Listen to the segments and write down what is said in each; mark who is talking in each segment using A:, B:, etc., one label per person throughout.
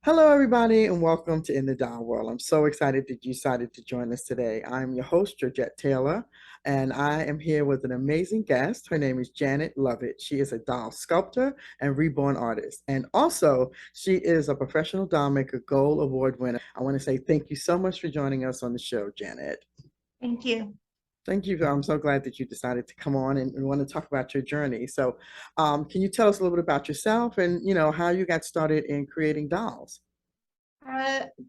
A: Hello, everybody, and welcome to In the Doll World. I'm so excited that you decided to join us today. I'm your host, Georgette Taylor, and I am here with an amazing guest. Her name is Janet Lovett. She is a doll sculptor and reborn artist, and also she is a professional doll maker gold award winner. I want to say thank you so much for joining us on the show, Janet.
B: Thank you.
A: Thank you. I'm so glad that you decided to come on and want to talk about your journey. Can you tell us a little bit about yourself and how you got started in creating dolls?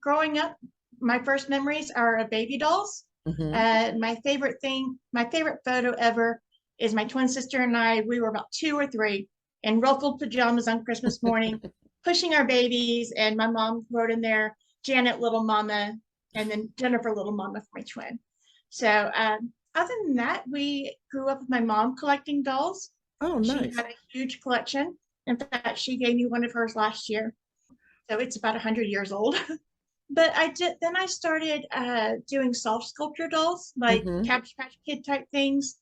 B: Growing up, my first memories are of baby dolls.
A: Hmm.
B: My favorite photo ever is my twin sister and I. We were about two or three in ruffled pajamas on Christmas morning, pushing our babies, and my mom wrote in there, Janet Little Mama, and then Jennifer Little Mama for my twin. Other than that, we grew up with my mom collecting dolls.
A: Oh,
B: She
A: nice.
B: had a huge collection. In fact, she gave me one of hers last year. So it's about 100 years old. But I started doing soft sculpture dolls, like
A: Hmm.
B: Cabbage Patch Kid type things.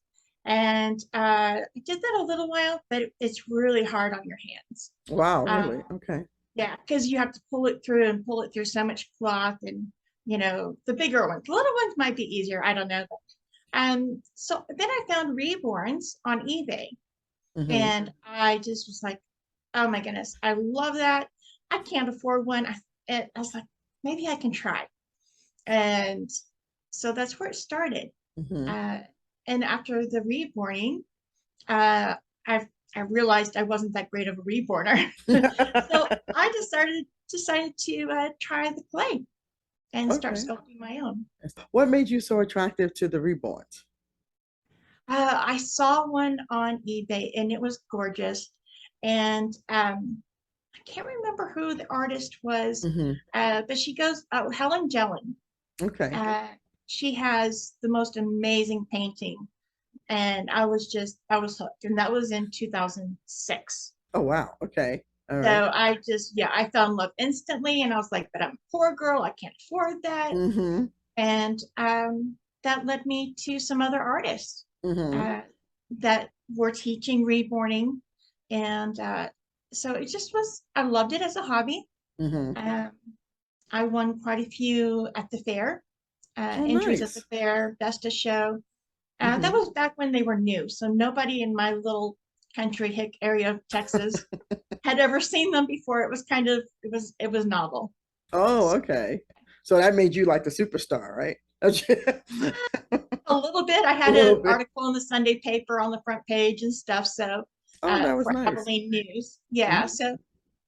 B: And I did that a little while, but it's really hard on your hands.
A: Wow,
B: Uh,
A: really? Okay.
B: yeah, because you have to pull it through so much cloth and, the bigger ones. The little ones might be easier. I don't know. So then I found reborns on eBay,
A: Hmm.
B: and I just was like, oh my goodness, I love that. I can't afford one. I was like, maybe I can try. And so that's where it started.
A: Hmm.
B: Uh, and after the reborning, uh, I I realized I wasn't that great of a reborner. So I decided to try the clay and start
A: Okay.
B: sculpting my own.
A: What made you so attractive to the reborns?
B: I saw one on eBay and it was gorgeous. And I can't remember who the artist was,
A: Hmm.
B: but she goes, oh, Helen Jelen.
A: Okay.
B: Uh, she has the most amazing painting. And I was hooked. And that was in 2006.
A: Oh, wow. Okay. All right.
B: So yeah, I fell in love instantly. And I was like, but I'm a poor girl. I can't afford that.
A: Hmm.
B: And that led me to some other artists
A: Hmm.
B: uh, that were teaching reborning. And so I loved it as a hobby.
A: Hmm.
B: Um, I won quite a few at the fair,
A: Oh,
B: entries at the
A: nice.
B: fair, best of show. That
A: Hmm.
B: was back when they were new, so nobody in my little country hick area of Texas had ever seen them before. It was novel.
A: Oh,
B: So,
A: okay. So that made you like the superstar, right?
B: a little bit. I
A: A
B: had
A: little
B: an
A: bit.
B: article in the Sunday paper on the front page and stuff. So
A: Oh, that was
B: for
A: nice.
B: Abilene News, yeah.
A: Hmm.
B: So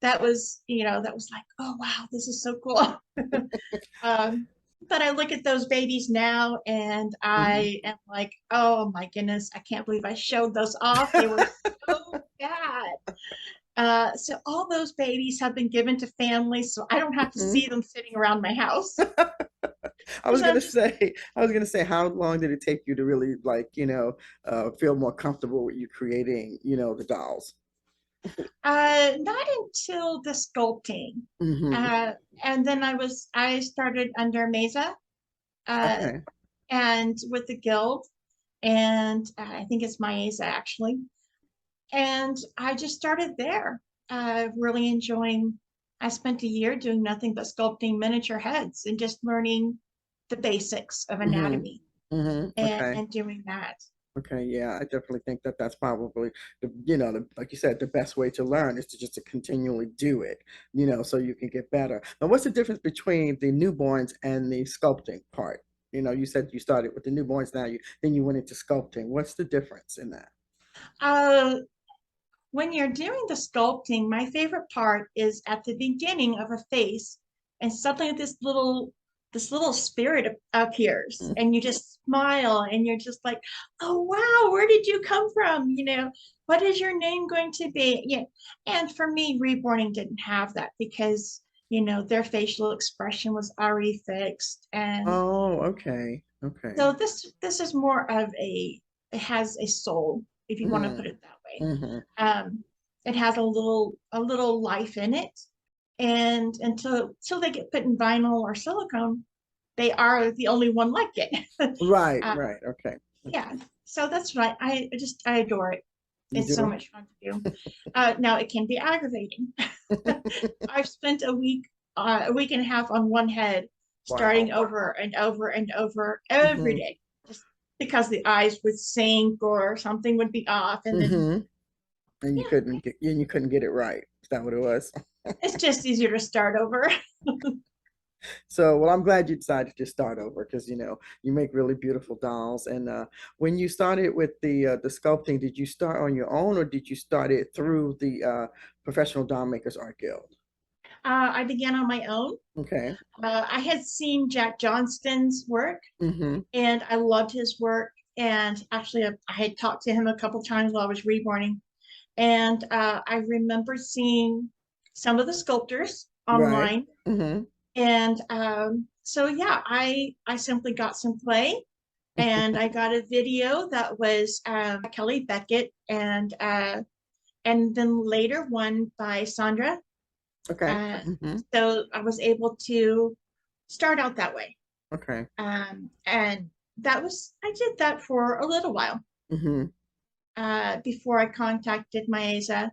B: that was like, oh wow, this is so cool. Um, but I look at those babies now and
A: Hmm.
B: I am like, oh my goodness, I can't believe I showed those off. They were so bad. So all those babies have been given to families, so I don't have to
A: Hmm.
B: see them sitting around my house.
A: I was
B: Because I'm
A: gonna
B: just
A: say, I was gonna say, how long did it take you to really feel more comfortable with you creating, the dolls?
B: not until the sculpting.
A: Hmm.
B: Uh, and then I started under Mesa uh,
A: Okay.
B: and with the guild, and I think it's Maesa actually. And I just started there, really enjoying. I spent a year doing nothing but sculpting miniature heads and just learning the basics of
A: Hmm.
B: anatomy
A: Hmm. Okay.
B: and doing that.
A: Okay. Yeah, I definitely think that that's probably like you said, the best way to learn is to just to continually do it, so you can get better. Now, what's the difference between the newborns and the sculpting part? You said you started with the newborns, then you went into sculpting. What's the difference in that?
B: Uh, when you're doing the sculpting, my favorite part is at the beginning of a face, and suddenly this little spirit appears, and you just smile, and you're just like, "Oh wow, where did you come from? What is your name going to be?" Yeah, and for me, reborning didn't have that because their facial expression was already fixed, and
A: Oh, okay. Okay.
B: so this is more of it has a soul, if you want to
A: Mm-hmm.
B: put it that way.
A: Mm-hmm.
B: It has a little life in it, and until they get put in vinyl or silicone, they are the only one like it.
A: Right,
B: uh,
A: right. Okay.
B: yeah, so that's right. I adore it.
A: You
B: It's so
A: do?
B: much fun to do. Now it can be aggravating. I've spent a week a week and a half on one head, starting
A: Wow.
B: over and over and over every
A: Mm-hmm.
B: day, just because the eyes would sink or something would be off, and then
A: Mm-hmm. And
B: yeah,
A: you couldn't get it right. Is that what it was?
B: it's just easier to start over.
A: So, well, I'm glad you decided to start over because you make really beautiful dolls. And when you started with the sculpting, did you start on your own or did you start it through the Professional Doll Makers Art Guild?
B: I began on my own.
A: Okay.
B: I had seen Jack Johnston's work,
A: Mm-hmm.
B: and I loved his work. And actually, I had talked to him a couple times while I was reborning. And I remember seeing some of the sculptors
A: Right.
B: online.
A: Mm-hmm.
B: And so, yeah, I simply got some clay, and I got a video that was Kelly Beckett, and then later one by Sandra.
A: Okay.
B: Uh,
A: Mm-hmm.
B: so I was able to start out that way.
A: Okay.
B: And I did that for a little while
A: Mm-hmm.
B: before I contacted Maeza,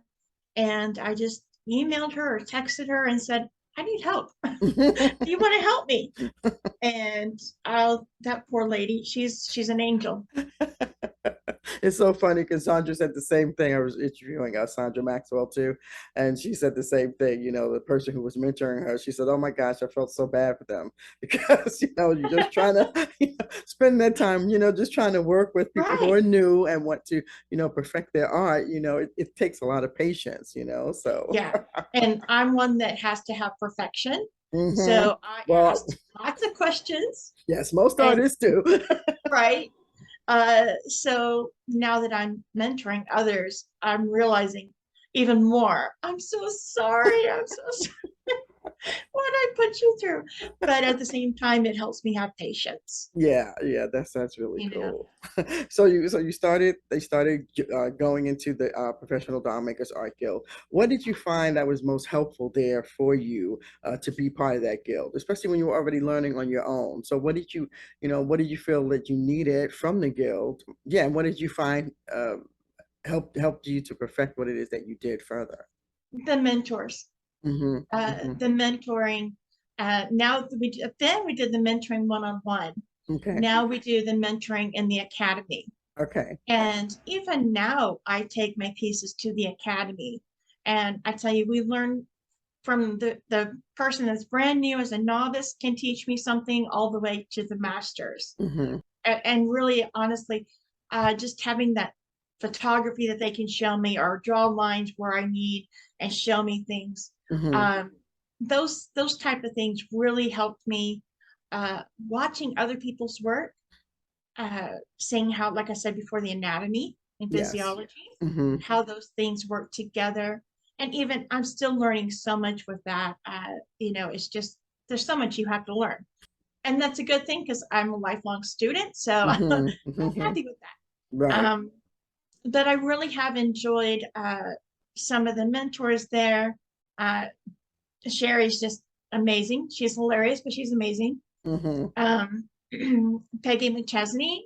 B: and I just emailed her or texted her and said, I need help. Do you want to help me? And that poor lady, she's an angel.
A: It's so funny because Sandra said the same thing. I was interviewing Sandra Maxwell too, and she said the same thing. The person who was mentoring her, she said, "Oh my gosh, I felt so bad for them because you're just trying to spend that time, just trying to work with people who
B: Right.
A: are new and want to, perfect their art. It takes a lot of patience. So."
B: Yeah. And I'm one that has to have perfection.
A: Hmm.
B: So I
A: Well,
B: asked lots of questions,
A: yes, most
B: and
A: artists do.
B: right. So now that I'm mentoring others, I'm realizing even more. I'm so sorry. I'm so sorry what I put you through. But at the same time, it helps me have patience,
A: Yeah, yeah, that's really
B: you know.
A: cool. They started going into the Professional Doll Makers Art Guild. What did you find that was most helpful there for you to be part of that guild, especially when you were already learning on your own? So what did you feel that you needed from the guild? Yeah, and what did you find helped you to perfect what it is that you did further?
B: The mentors,
A: Mm-hmm. Mm-hmm.
B: the mentoring. Now then we did the mentoring one-on-one.
A: Okay.
B: Now we do the mentoring in the academy.
A: Okay.
B: And even now, I take my pieces to the academy. And I tell you, we learn from the person that's brand new as a novice can teach me something all the way to the masters.
A: Mm-hmm.
B: And really, honestly, just having that photography that they can show me or draw lines where I need and show me things.
A: Mm-hmm.
B: Um, those type of things really helped me watching other people's work, seeing how, like I said before, the anatomy and
A: Yes.
B: physiology,
A: Mm-hmm.
B: how those things work together. And even I'm still learning so much with that. It's just there's so much you have to learn. And that's a good thing because I'm a lifelong student. So
A: Mm-hmm.
B: I'm
A: Mm-hmm.
B: happy with that.
A: Right.
B: But I really have enjoyed some of the mentors there. Uh, Sherry's just amazing. She's hilarious, but she's amazing.
A: Mm-hmm.
B: Um, Peggy McChesney,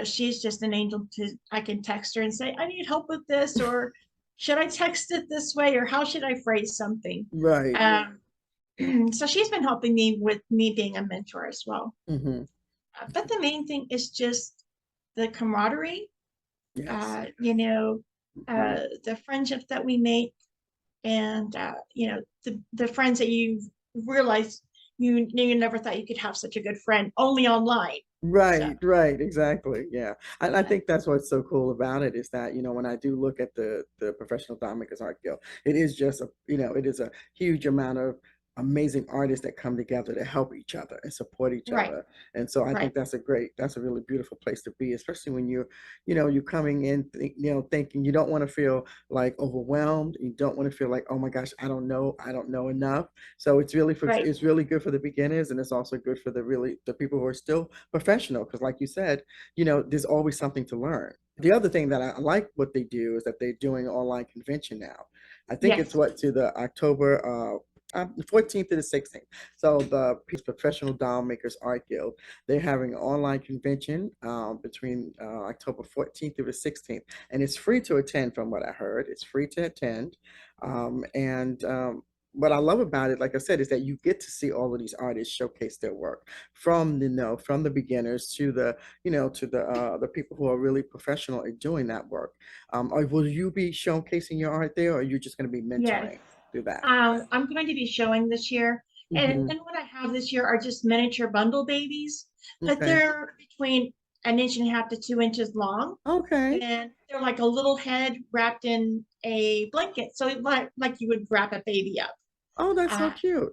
B: she's just an angel. I can text her and say, I need help with this, or should I text it this way, or how should I phrase something?
A: Right.
B: So she's been helping me with me being a mentor as well.
A: Mm-hmm.
B: But the main thing is just the camaraderie,
A: Yes.
B: the friendships that we make, and the friends that you realize you never thought you could have such a good friend only online. So
A: Right, right, exactly. Yeah. And I
B: yeah,
A: think that's what's so cool about it is that, when I do look at the Professional Doll Makers Art Guild, it is just it is a huge amount of amazing artists that come together to help each other and support each
B: right,
A: other. And so I
B: right,
A: think that's a really beautiful place to be, especially when you're coming in, thinking you don't want to feel like overwhelmed. You don't want to feel like, oh my gosh, I don't know enough. So
B: right.
A: it's really good for the beginners, and it's also good for the people who are still professional because, like you said, there's always something to learn. The other thing that I like what they do is that they're doing an online convention now. I think it's
B: Yes.
A: what to the October 14th to the 16th. So the Professional Doll Makers Art Guild, they're having an online convention between October 14th through the 16th, and it's free to attend. From what I heard, it's free to attend, and what I love about it, like I said, is that you get to see all of these artists showcase their work from, from the beginners to the people who are really professional at doing that work. Or will you be showcasing your art there, or are you just going to be
B: Yes.
A: mentoring through that?
B: I'm going to be showing this year.
A: Hmm.
B: And what I have this year are just miniature bundle babies, but
A: Okay.
B: they're between an inch and a half to 2 inches long.
A: Okay.
B: And they're like a little head wrapped in a blanket. So like you would wrap a baby up.
A: Oh, that's so
B: Uh,
A: cute.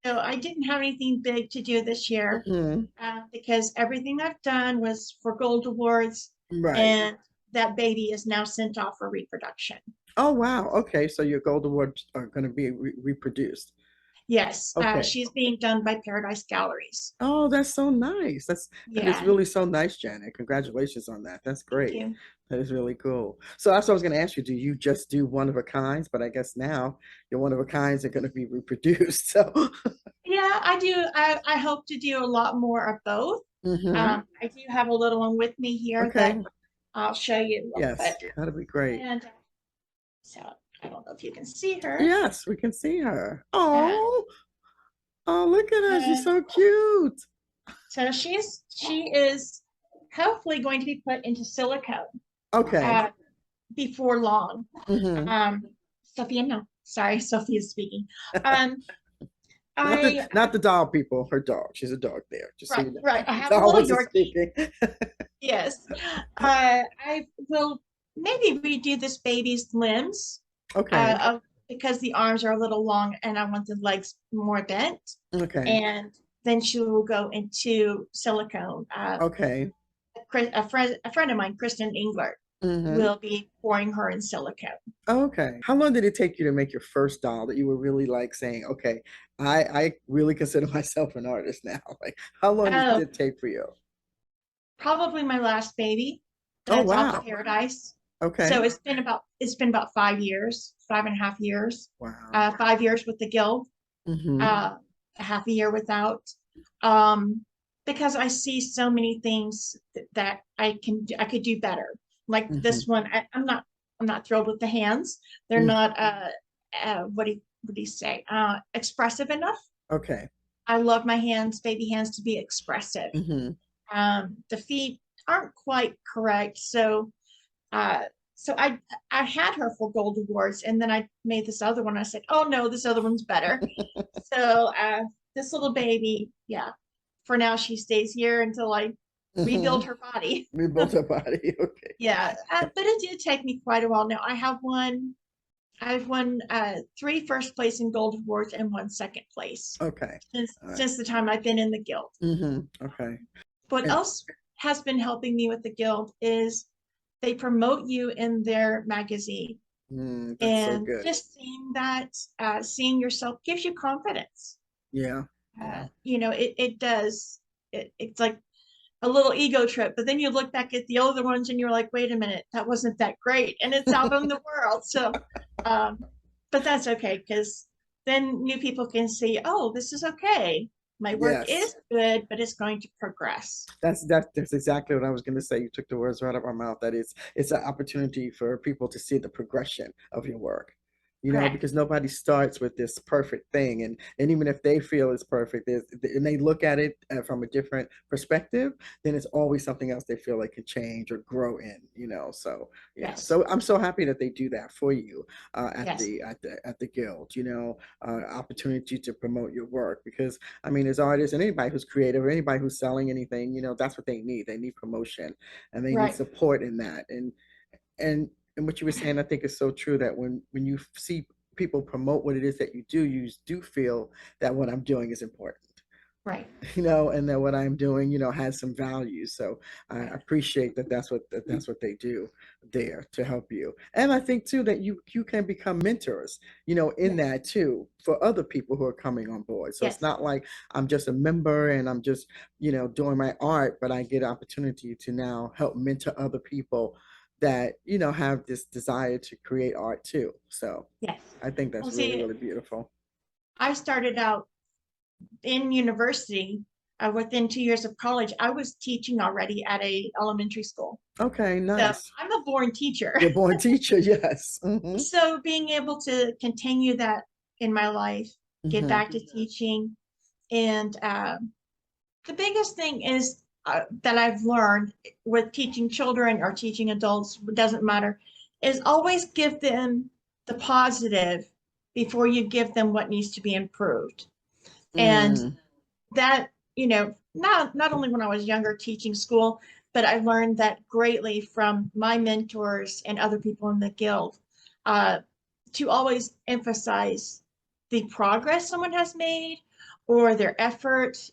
B: so I didn't have anything big to do this year
A: Hmm.
B: because everything I've done was for gold awards,
A: Right.
B: and that baby is now sent off for reproduction.
A: Oh, wow. Okay, so your gold awards are going to be reproduced.
B: Yes,
A: Okay.
B: she's being done by Paradise Galleries.
A: Oh, that's so nice. That is
B: Yeah,
A: really so nice, Janet. Congratulations on that. That's
B: thank
A: great.
B: you.
A: That is really cool. So that's what I was going to ask you. Do you just do one of a kinds? But I guess now your one of a kinds are going to be reproduced. So,
B: Yeah, I do. I hope to do a lot more of both.
A: hmm.
B: I do have a little one with me here that
A: Okay.
B: I'll show you real
A: Yes,
B: quick.
A: that'll be great.
B: And so I don't know if you can see her.
A: Yes, we can see her.
B: Uh,
A: Oh, oh, look at her. She's
B: uh,
A: so cute.
B: so she is hopefully going to be put into silicone
A: Okay.
B: uh, before long.
A: Hmm.
B: Um, Sophia, no, sorry, Sophia is speaking. Um,
A: Not the
B: I
A: not the dog people, her dog. She's a dog there, just so
B: right,
A: you know.
B: right. I have a
A: Dog
B: little
A: wasn't
B: Yorkie.
A: speaking.
B: Yes. I will maybe redo this baby's limbs
A: Okay.
B: because the arms are a little long and I want the legs more bent.
A: Okay.
B: And then she will go into silicone.
A: Okay.
B: A friend of mine, Kristen Englert,
A: Hmm.
B: will be pouring her in silicone.
A: Okay. How long did it take you to make your first doll that you were really like saying, okay, I really consider myself an artist now? Like, how long did
B: Oh,
A: it take for you?
B: probably my last baby.
A: Oh,
B: It's off of
A: wow.
B: Paradise. So
A: Okay.
B: it's been about 5 years, 5.5 years.
A: Wow.
B: 5 years with the guild,
A: Hmm.
B: uh, a half a year without. Um, because I see so many things that I could do better. Like
A: Hmm.
B: this one, I'm not thrilled with the hands. They're
A: Hmm.
B: not what do you say? Expressive enough.
A: Okay.
B: I love my hands, baby hands, to be expressive.
A: Hmm.
B: The feet aren't quite correct. Uh, so I had her for gold awards, and then I made this other one. I said, "Oh no, this other one's better." So this little baby, yeah, for now she stays here until I
A: Hmm.
B: rebuild her body.
A: Rebuilt her body. Okay.
B: Yeah, but it did take me quite a while. Now I've won three first place in gold awards and one second place
A: Okay.
B: since
A: All right.
B: since the time I've been in the guild.
A: Okay.
B: What
A: And
B: else has been helping me with the guild is they promote you in their magazine.
A: that's so
B: And
A: good.
B: just seeing yourself gives you confidence.
A: Yeah. Yeah.
B: It does. It's like a little ego trip, but then you look back at the older ones and you're like, wait a minute, that wasn't that great. And it's out in the world. So, um, but that's okay because then new people can see, oh, this is okay. My work
A: Yes.
B: is good, but it's going to progress.
A: That's exactly what I was going to say. You took the words right out of my mouth. That it's an opportunity for people to see the progression of your work.
B: Correct.
A: Because nobody starts with this perfect thing, and even if they feel it's perfect, and they look at it from a different perspective, then it's always something else they feel like can change or grow in. So yeah.
B: Yes.
A: So I'm so happy that they do that for you at
B: Yes.
A: the guild. Opportunity to promote your work because I mean, as artists and anybody who's creative or anybody who's selling anything, that's what they need. They need promotion and they need
B: Right.
A: support in that. And and what you were saying, I think is so true that when you see people promote what it is that you do feel that what I'm doing is important.
B: Right.
A: And that what I'm doing, has some value. So I
B: Right.
A: appreciate that's what they do there to help you. And I think too that you can become mentors, in
B: Yes.
A: that too for other people who are coming on board. So it's
B: Yes.
A: not like I'm just a member and I'm just, doing my art, but I get opportunity to now help mentor other people that, have this desire to create art too. So
B: Yes.
A: I think
B: Well,
A: that's really,
B: see,
A: really beautiful.
B: I started out in university. Within 2 years of college, I was teaching already at a elementary school.
A: Okay,
B: So
A: nice.
B: I'm a born teacher.
A: You're a born teacher, yes. Hmm.
B: So being able to continue that in my life, get
A: Mm-hmm.
B: back to teaching. And the biggest thing is that I've learned with teaching children or teaching adults, it doesn't matter, is always give them the positive before you give them what needs to be improved. And
A: Mm,
B: that, not only when I was younger teaching school, but I learned that greatly from my mentors and other people in the guild, uh, to always emphasize the progress someone has made or their effort,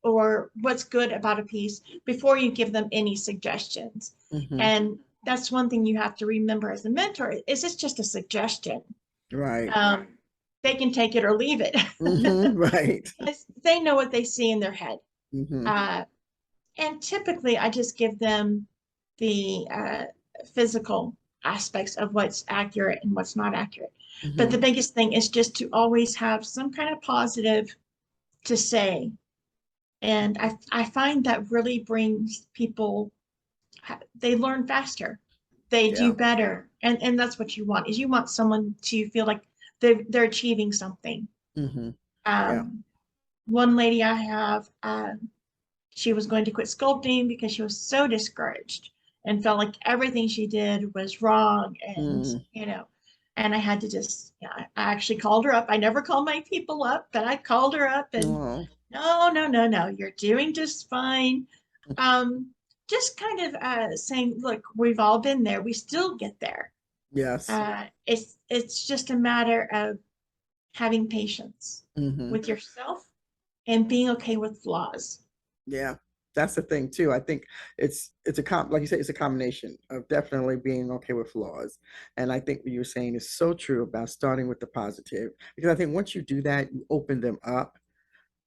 B: or what's good about a piece before you give them any suggestions.
A: mm-hmm.
B: And that's one thing you have to remember as a mentor is it's just a suggestion.
A: Right.
B: um, they can take it or leave it.
A: Mm-hmm. Right.
B: They know what they see in their head.
A: Mm-hmm.
B: Uh, and typically, I just give them the physical aspects of what's accurate and what's not accurate. But
A: Mm-hmm.
B: the biggest thing is just to always have some kind of positive to say. And I find that really brings people, they learn faster, they do
A: Yeah.
B: better. And that's what you want, is you want someone to feel like they're achieving something.
A: Mm-hmm. Yeah.
B: Um, one lady I have, she was going to quit sculpting because she was so discouraged and felt like everything she did was wrong. And,
A: Mm.
B: and I had to just, I actually called her up. I never call my people up, but I called her up and
A: Oh.
B: no, no, no, no, you're doing just fine. Um, just kind of saying, look, we've all been there. We still get there.
A: Yes.
B: It's just a matter of having patience
A: Mm-hmm.
B: with yourself and being okay with flaws.
A: Yeah, that's the thing too. I think like you said, it's a combination of definitely being okay with flaws. And I think what you're saying is so true about starting with the positive, because I think once you do that, you open them up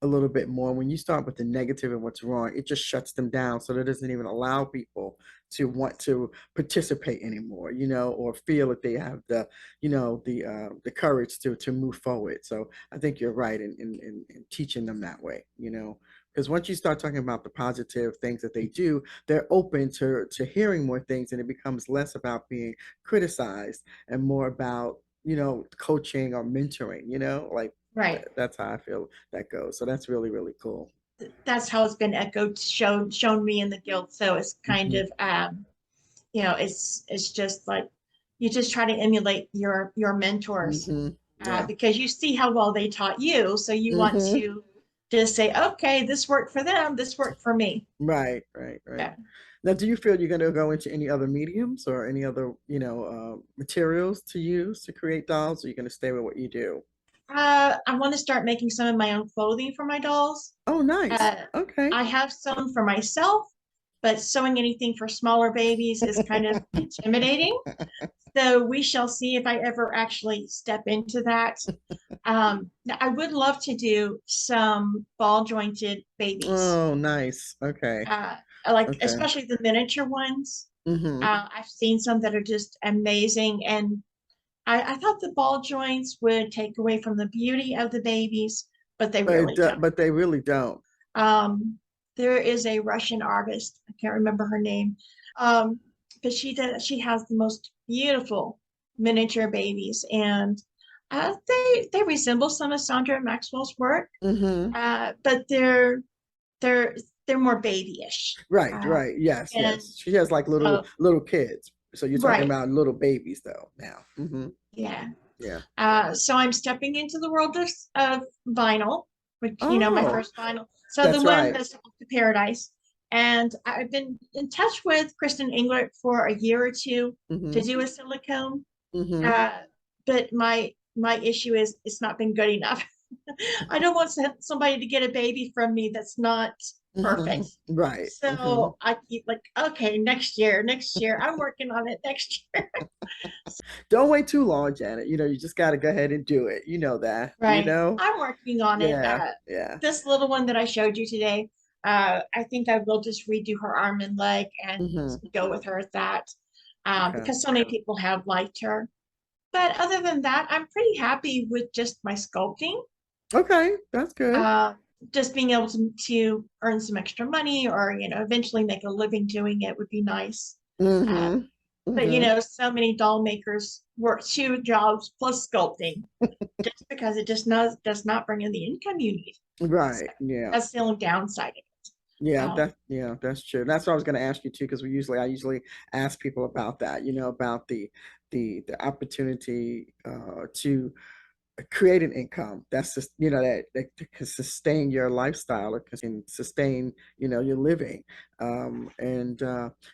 A: a little bit more. When you start with the negative and what's wrong, it just shuts them down. So that doesn't even allow people to want to participate anymore, or feel that they have the courage to move forward. So I think you're right in teaching them that way, because once you start talking about the positive things that they do, they're open to hearing more things, and it becomes less about being criticized and more about coaching or mentoring, like
B: Right.
A: that's how I feel that goes. So that's really, really cool.
B: That's how it's been echoed, shown me in the guild. So it's kind
A: Hmm.
B: of it's just like you just try to emulate your mentors,
A: Hmm. Yeah.
B: because you see how well they taught you, so you want
A: Hmm.
B: to just say, okay, this worked for them, this worked for me.
A: Right, right, right.
B: Yeah.
A: Now, do you feel you're going to go into any other mediums or any other, materials to use to create dolls, or you're going to stay with what you do?
B: I want to start making some of my own clothing for my dolls.
A: Oh, nice.
B: uh,
A: Okay.
B: I have sewn for myself, but sewing anything for smaller babies is kind of intimidating. So we shall see if I ever actually step into that. I would love to do some ball jointed babies,
A: Oh, nice. Okay.
B: uh, like
A: Okay.
B: especially the miniature ones.
A: Hmm.
B: I've seen some that are just amazing, and I thought the ball joints would take away from the beauty of the babies, but they really don't.
A: But they really don't.
B: Um, there is a Russian artist, I can't remember her name, um, but she has the most beautiful miniature babies, and they resemble some of Sandra Maxwell's work,
A: Hmm.
B: but they're they're more babyish.
A: Right,
B: Uh,
A: right. Yes,
B: and
A: yes. She has like little
B: so,
A: little kids. So you're talking
B: right,
A: about little babies though now. Hmm.
B: yeah.
A: Yeah.
B: So I'm stepping into the world of vinyl, which, my
A: Oh,
B: first vinyl. So the
A: that's
B: one
A: right.
B: that's up to Paradise. And I've been in touch with Kristen Englert for a year or two to
A: Hmm.
B: do a silicone.
A: Hmm.
B: Uh, but my issue is it's not been good enough. I don't want somebody to get a baby from me that's not
A: Hmm.
B: perfect.
A: Right. Hmm.
B: So I keep like, okay, next year, I'm working on it next year.
A: Don't wait too long, Janet. You just got to go ahead and do it. You know that,
B: Right. I'm working on it.
A: Yeah, yeah.
B: This little one that I showed you today, I think I will just redo her arm and leg and
A: Hmm.
B: go with her at that,
A: Okay.
B: because so many people have liked her. But other than that, I'm pretty happy with just my sculpting.
A: Okay, that's good.
B: Uh, just being able to earn some extra money or, eventually make a living doing it would be nice. Uh,
A: Hmm.
B: But
A: Hmm.
B: so many doll makers work two jobs plus sculpting just because it just does not bring in the income you need. So
A: Right. Yeah.
B: that's the only downside of it.
A: Yeah, that's true. That's what I was going to ask you too, because I usually ask people about that, about the opportunity to create an income that's just that can sustain your lifestyle or can sustain your living, and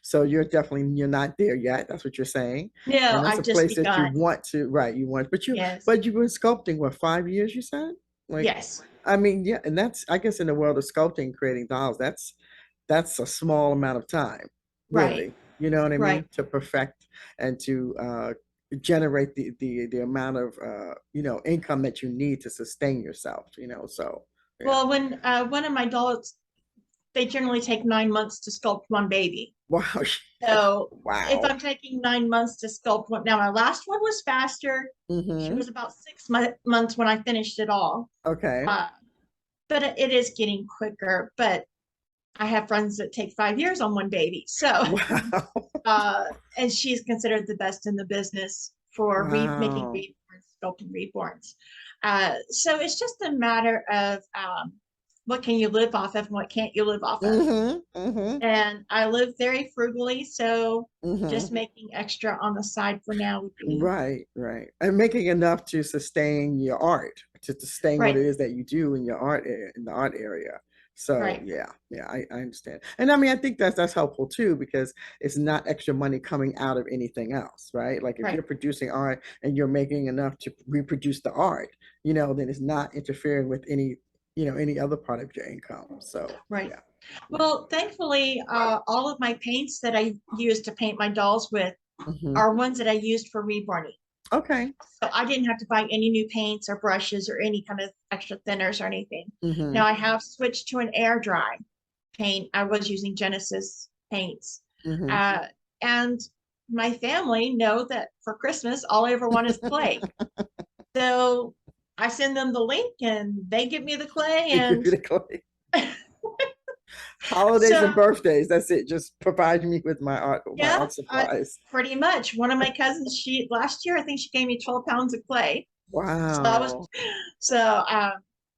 A: so you're not there yet. That's what you're saying,
B: No,
A: and that's a
B: I've just
A: place that you
B: begun.
A: want to, right, you want,
B: Yes.
A: but you've been sculpting what, 5 years, you said? Like,
B: Yes.
A: I mean, yeah, and that's, I guess, in the world of sculpting, creating dolls, that's a small amount of time,
B: Right.
A: really. You know what I
B: Right.
A: mean? To perfect and to generate the amount of income that you need to sustain yourself. So yeah.
B: Well, when one of my dolls, they generally take 9 months to sculpt one baby.
A: Wow.
B: So if
A: Wow.
B: I'm taking 9 months to sculpt one, now my last one was faster. She
A: Mm-hmm.
B: was about 6 months when I finished it all.
A: Okay.
B: Uh, but it is getting quicker. But I have friends that take 5 years on one baby. So,
A: Wow.
B: uh, and she's considered the best in the business for making
A: Wow.
B: reborns, sculpting reborns. So it's just a matter of what can you live off of and what can't you live off of.
A: Mm-hmm. Mm-hmm.
B: And I live very frugally, so just
A: Mm-hmm.
B: making extra on the side for now would be
A: Right, right. And making enough to sustain your art, to sustain what
B: right,
A: it is that you do in your art, in the art area. So
B: right,
A: yeah, yeah, I understand. And I mean, I think that's helpful too, because it's not extra money coming out of anything else, right? Like if
B: right,
A: you're producing art and you're making enough to reproduce the art, then it's not interfering with any other part of your income. So
B: right.
A: yeah, yeah.
B: Well, thankfully, all of my paints that I use to paint my dolls with
A: Hmm.
B: are ones that I used for reborning.
A: Okay.
B: So I didn't have to buy any new paints or brushes or any kind of extra thinners or anything. Now
A: Hmm.
B: I have switched to an air dry paint. I was using Genesis paints.
A: Hmm.
B: Uh, and my family know that for Christmas, all I ever want is clay. So I send them the link and they give me the clay.
A: They give
B: And
A: you the clay. Holidays
B: so,
A: and birthdays. That's it. Just provide me with my
B: yeah,
A: art supplies.
B: pretty much. One of my cousins, last year, I think she gave me 12 pounds of clay. So I was,
A: Wow.
B: so,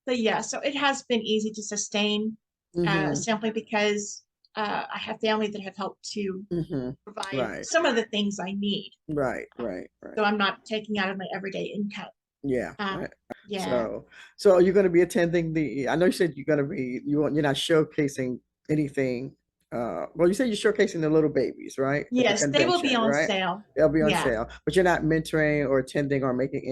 B: but yeah, so it has been easy to sustain
A: Mm-hmm.
B: simply because I have family that have helped to
A: Mm-hmm.
B: provide
A: Right.
B: some of the things I need.
A: Right. Right. Right.
B: So I'm not taking out of my everyday income.
A: Yeah.
B: Uh,
A: Right.
B: yeah.
A: So are you going to be attending the? I know you said you're going to be. You're not showcasing anything. Well, you said you're showcasing the little babies, right? At the
B: Yes, they will be
A: convention,
B: on
A: right?
B: sale.
A: They'll be on
B: Yeah.
A: sale, but you're not mentoring or attending or making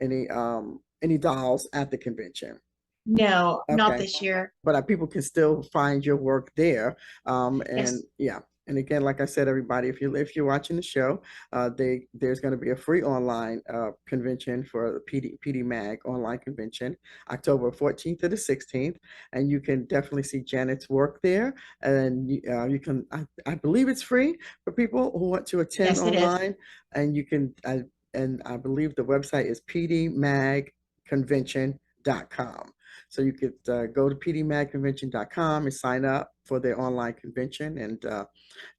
A: any dolls at the convention.
B: No, not
A: Okay.
B: this year.
A: But people can still find your work there. And
B: Yes.
A: yeah, and again, like I said, everybody, if you're watching the show, there's going to be a free online convention for the PDMAG online convention, October 14th to the 16th, and you can definitely see Janet's work there. And you can, I believe it's free for people who want to attend
B: Yes, it is.
A: online, and you can, and I believe the website is pdmagconvention.com. So you could go to pdmagconvention.com and sign up for their online convention,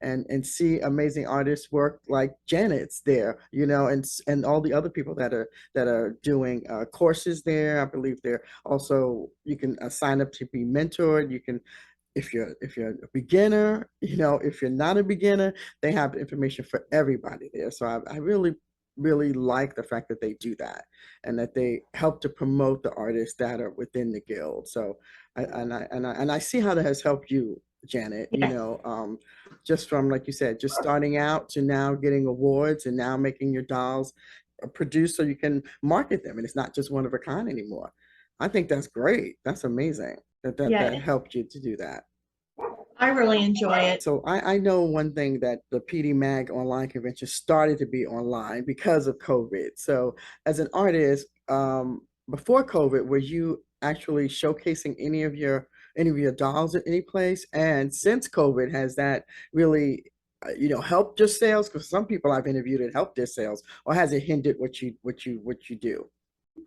A: and see amazing artists work like Janet's there, and all the other people that are doing courses there. I believe they're also, you can sign up to be mentored. You can, if you're a beginner, if you're not a beginner, they have information for everybody there. So I really like the fact that they do that, and that they help to promote the artists that are within the guild. So and I see how that has helped you, Janet,
B: Yes.
A: just from, like you said, just starting out to now getting awards and now making your dolls produced so you can market them, and it's not just one of a kind anymore. I think that's great. That's amazing that
B: Yeah,
A: helped you to do that.
B: I really enjoy it.
A: So I know one thing, that the PDMAG online convention started to be online because of COVID. So as an artist, before COVID, were you actually showcasing any of your dolls at any place? And since COVID, has that really helped your sales? Because some people I've interviewed, it helped their sales, or has it hindered what you do?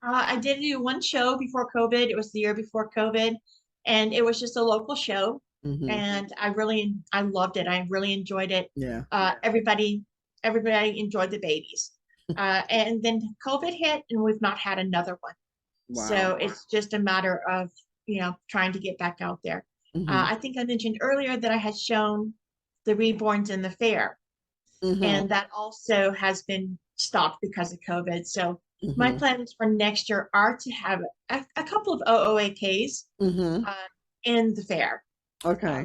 B: I did do one show before COVID. It was the year before COVID, and it was just a local show.
A: Hmm.
B: And I loved it. I really enjoyed it.
A: Yeah.
B: Everybody everybody enjoyed the babies. And then COVID hit, and we've not had another one. So
A: Wow.
B: it's just a matter of, trying to get back out there.
A: Mm-hmm.
B: I think I mentioned earlier that I had shown the reborns in the fair,
A: Mm-hmm.
B: and that also has been stopped because of COVID. So my
A: Mm-hmm.
B: plans for next year are to have a couple of OOAKs
A: Mm-hmm.
B: uh, in the fair.
A: Okay.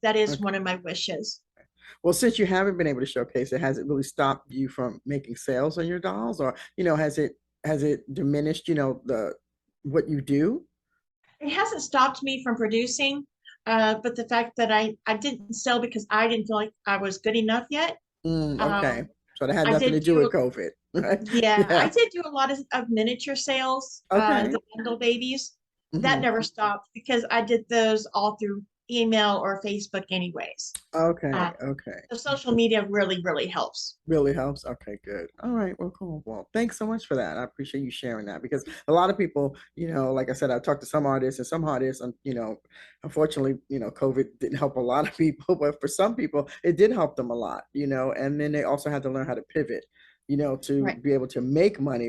B: That is
A: Okay.
B: one of my wishes.
A: Well, since you haven't been able to showcase it, has it really stopped you from making sales on your dolls, or has it diminished, the what you do?
B: It hasn't stopped me from producing, but the fact that I didn't sell because I didn't feel like I was good enough yet.
A: Okay.
B: Um,
A: So that had
B: I
A: nothing to
B: did
A: do with
B: do,
A: COVID, right?
B: yeah, I
A: Yeah.
B: did do a lot of miniature sales,
A: Okay.
B: the bundle babies. That
A: Hmm.
B: never stopped because I did those all through email or Facebook anyways.
A: Okay.
B: Uh,
A: Okay.
B: so social media really, really helps.
A: Really helps. Okay, good. All right. Well, cool. Well, thanks so much for that. I appreciate you sharing that because a lot of people, like I said, I've talked to some artists and some artists, unfortunately, COVID didn't help a lot of people, but for some people, it did help them a lot, and then they also had to learn how to pivot, to
B: Right.
A: be able to make money,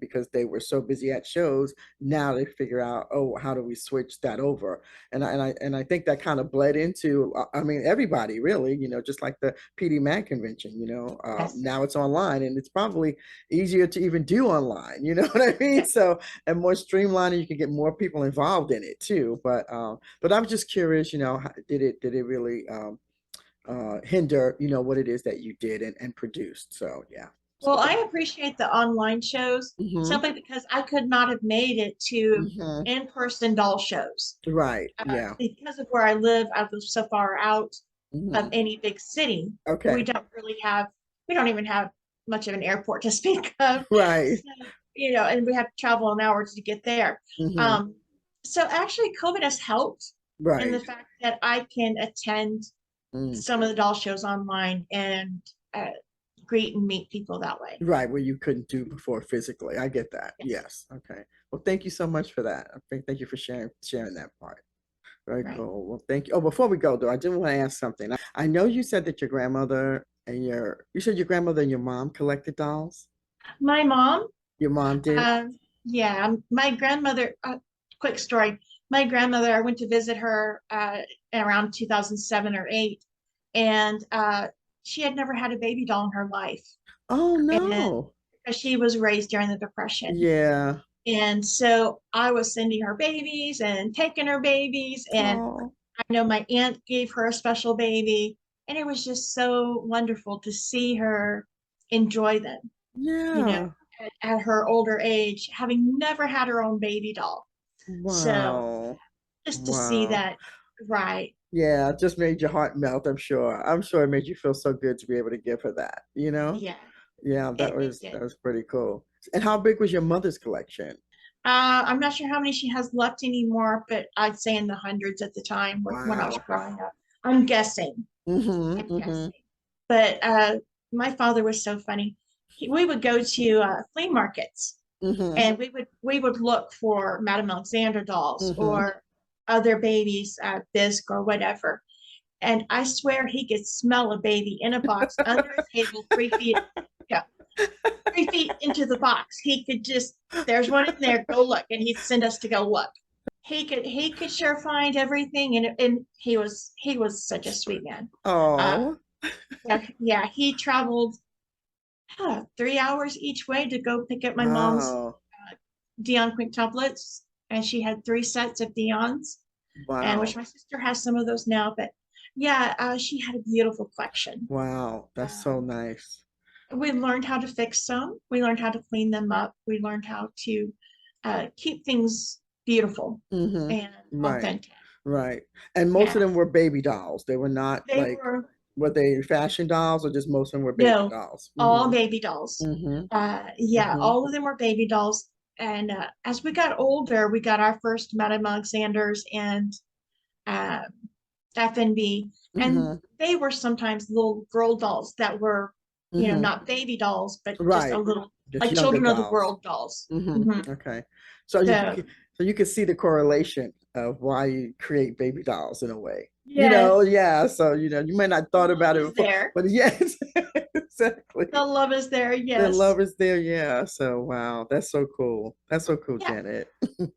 A: because they were so busy at shows. Now they figure out, oh, how do we switch that over? And I think that kind of bled into, I mean, everybody really, just like the PDMAG convention,
B: Yes.
A: now it's online and it's probably easier to even do online, you know what I mean?
B: Yeah.
A: So, and more streamlined, and you can get more people involved in it too. But I'm just curious, did it really hinder, what it is that you did and produced? So yeah.
B: Well,
A: So
B: I appreciate the online shows
A: mm-hmm,
B: simply because I could not have made it to
A: mm-hmm,
B: in-person doll shows.
A: right. Yeah.
B: Because of where I live so far out of
A: Mm-hmm.
B: any big city. We
A: Okay.
B: don't really have, we don't even have much of an airport to speak of.
A: Right.
B: So, and we have to travel an hour to get there.
A: Mm-hmm.
B: Um, so actually, COVID has helped in the
A: Right.
B: fact that I can attend
A: Mm.
B: some of the doll shows online and uh, greet and meet people that way.
A: Right, where you couldn't do before physically. I get that.
B: Yes,
A: Yes. Okay. Well, thank you so much for that. Thank you for sharing that part. Very
B: right.
A: cool. Well, thank you. Oh, before we go though, I did want to ask something. I know you said that your grandmother and your grandmother and your mom collected dolls.
B: My mom,
A: Your mom did?
B: yeah, my grandmother, quick story. My grandmother, I went to visit her around 2007 or 8, and she had never had a baby doll in her life.
A: Oh
B: And
A: no.
B: she was raised during the Depression.
A: Yeah.
B: And so I was sending her babies and taking her babies. And
A: Oh.
B: I know my aunt gave her a special baby. And it was just so wonderful to see her enjoy them, you know,
A: Yeah.
B: at her older age, having never had her own baby doll. So
A: Wow.
B: just to see
A: Wow.
B: that, right.
A: Yeah, it just made your heart melt, I'm sure. I'm sure it made you feel so good to be able to give her that, you know?
B: Yeah,
A: Yeah, that
B: it
A: was
B: did.
A: that was pretty cool. And how big was your mother's collection?
B: I'm not sure how many she has left anymore, but I'd say in the hundreds at the time when I was
A: Wow.
B: growing up. I'm guessing. I'm
A: Mm-hmm. Mm-hmm.
B: guessing. But my father was so funny. We would go to flea markets,
A: Mm-hmm.
B: and we would look for Madame Alexander dolls
A: Mm-hmm.
B: or other babies, bisque or whatever. And I swear he could smell a baby in a box under a table 3 feet, yeah, 3 feet into the box. He could just, there's one in there, go look, and he'd send us to go look. He could sure find everything, and he was such a sweet man. Uh,
A: Oh,
B: yeah, yeah, he traveled 3 hours each way to go pick up my mom's
A: wow.
B: Dion quintuplets, and she had 3 sets of Dion's, and which
A: Wow.
B: my sister has some of those now. But yeah, she had a beautiful collection.
A: Wow. That's so
B: Um,
A: nice.
B: we learned how to fix them. We learned how to clean them up. We learned how to keep things beautiful
A: Mm-hmm.
B: and
A: Right.
B: authentic.
A: Right. And most of them
B: Yes,
A: were baby dolls. They were not
B: they
A: like,
B: were,
A: were they fashion dolls or just most of them were baby
B: no,
A: dolls?
B: all
A: Mm-hmm.
B: baby dolls.
A: Mm-hmm.
B: Yeah,
A: Mm-hmm.
B: all of them were baby dolls. And as we got older, we got our first Madame Alexanders and um, FNB, and
A: Mm-hmm.
B: they were sometimes little girl dolls that were not baby dolls, but just a
A: Right.
B: little,
A: Just
B: like
A: younger
B: children of the
A: dolls.
B: world dolls. Mhm.
A: Okay. So
B: So
A: you can see the correlation of why you create baby dolls in a way.
B: yes,
A: Yeah. So, you may not
B: the
A: thought
B: love
A: about it
B: is
A: before,
B: there.
A: but yes, exactly.
B: The love is there.
A: The
B: Yes.
A: love is there. Yeah. So, wow, that's so cool. That's so cool,
B: Yeah.
A: Janet.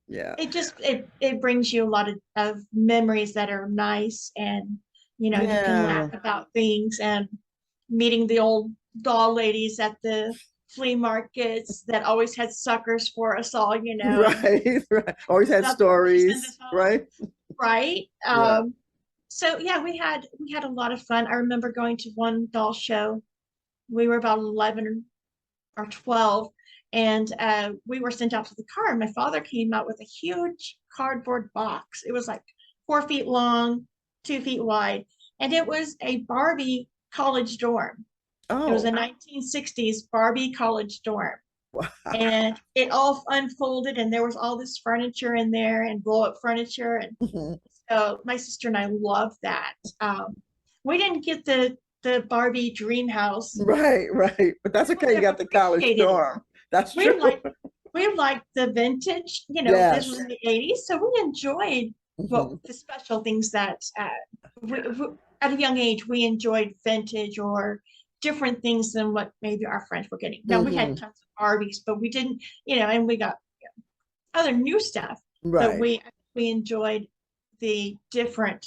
A: Yeah.
B: It brings you a lot of memories that are nice, and you can laugh
A: Yeah.
B: about things, and meeting the old doll ladies at the flea markets that always had suckers for us all, and
A: Right. Right. Always had
B: stuff to send us
A: stories,
B: home,
A: right?
B: right?
A: Yeah.
B: So yeah, we had a lot of fun. I remember going to one doll show. We were about 11 or 12, and we were sent out to the car, and my father came out with a huge cardboard box. It was like 4 feet long, 2 feet wide, and it was a Barbie college dorm. It was a
A: Oh,
B: 1960s Barbie college dorm,
A: wow.
B: and it all unfolded, and there was all this furniture in there, and blow up furniture. And so my sister and I loved that. We didn't get the Barbie dream house.
A: Right, right. But that's
B: We would
A: okay. You
B: have
A: got the college
B: appreciated it.
A: dorm. That's
B: We
A: true.
B: like we liked the vintage. This was
A: Yes.
B: in the 80s, so we enjoyed
A: Hmm.
B: the special things that at a young age we enjoyed vintage or different things than what maybe our friends were getting. Now we had
A: Hmm.
B: tons of Barbies, but we didn't, and we got other new stuff, but
A: Right.
B: we enjoyed the different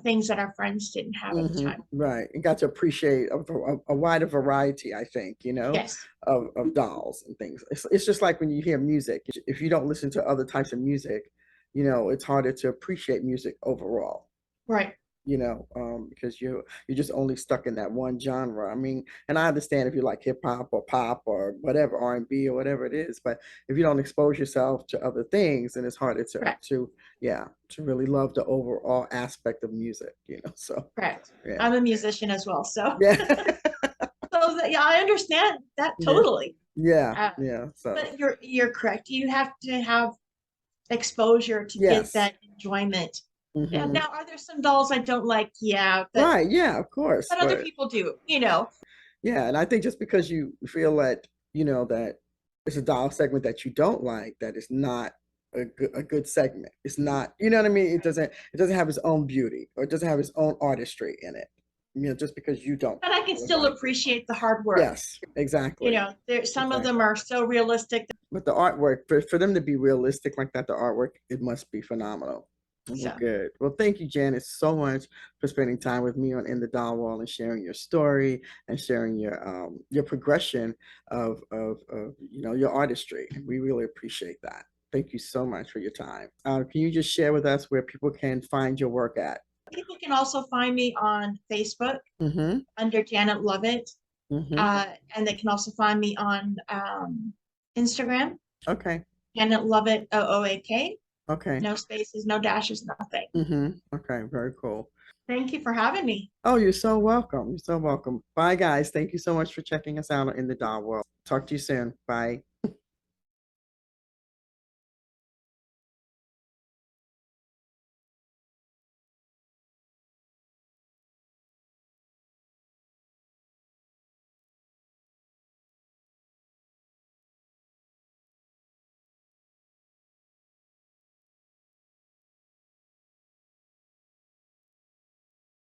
B: things that our friends didn't have at the time.
A: Right. And got to appreciate a wider variety, I think,
B: Yes,
A: of dolls and things. It's just like when you hear music. If you don't listen to other types of music, it's harder to appreciate music overall.
B: right.
A: Because you're just only stuck in that one genre. I mean, and I understand if you like hip hop or pop or whatever, R&B or whatever it is, but if you don't expose yourself to other things, then it's harder
B: Correct.
A: to really love the overall aspect of music, So
B: Correct.
A: yeah.
B: I'm a musician as well, so
A: Yeah.
B: yeah, I understand that
A: Yeah.
B: totally.
A: Yeah.
B: Uh,
A: Yeah. So
B: but you're correct. You have to have exposure to get
A: yes.
B: that enjoyment. Yeah.
A: Hmm.
B: Now, are there some dolls I don't like? Yeah,
A: Right. Yeah, of course.
B: but other
A: But
B: people do.
A: yeah, and I think just because you feel that, that it's a dial segment that you don't like, that is not a good segment. It's not, you know what I mean? It doesn't have its own beauty, or it doesn't have its own artistry in it. Just because you don't
B: But I can still
A: like it.
B: appreciate the hard work.
A: Yes, exactly.
B: There some of them
A: Exactly.
B: are so realistic.
A: But the artwork, for them to be realistic like that, the artwork, it must be phenomenal. Well,
B: So
A: good. Well, thank you, Janice, so much for spending time with me on In the Doll Wall and sharing your story and sharing your progression of your artistry. We really appreciate that. Thank you so much for your time. Can you just share with us where people can find your work at?
B: people can also find me on Facebook
A: Mm-hmm.
B: under Janet Lovett,
A: Mm-hmm.
B: and they can also find me on Instagram,
A: Okay.
B: Janet Lovett OOAK.
A: Okay.
B: No spaces, no dashes, nothing.
A: Mm-hmm. Okay. Very cool.
B: Thank you for having me.
A: Oh, you're so welcome. You're so welcome. Bye, guys. Thank you so much for checking us out in the Doll World. Talk to you soon. Bye.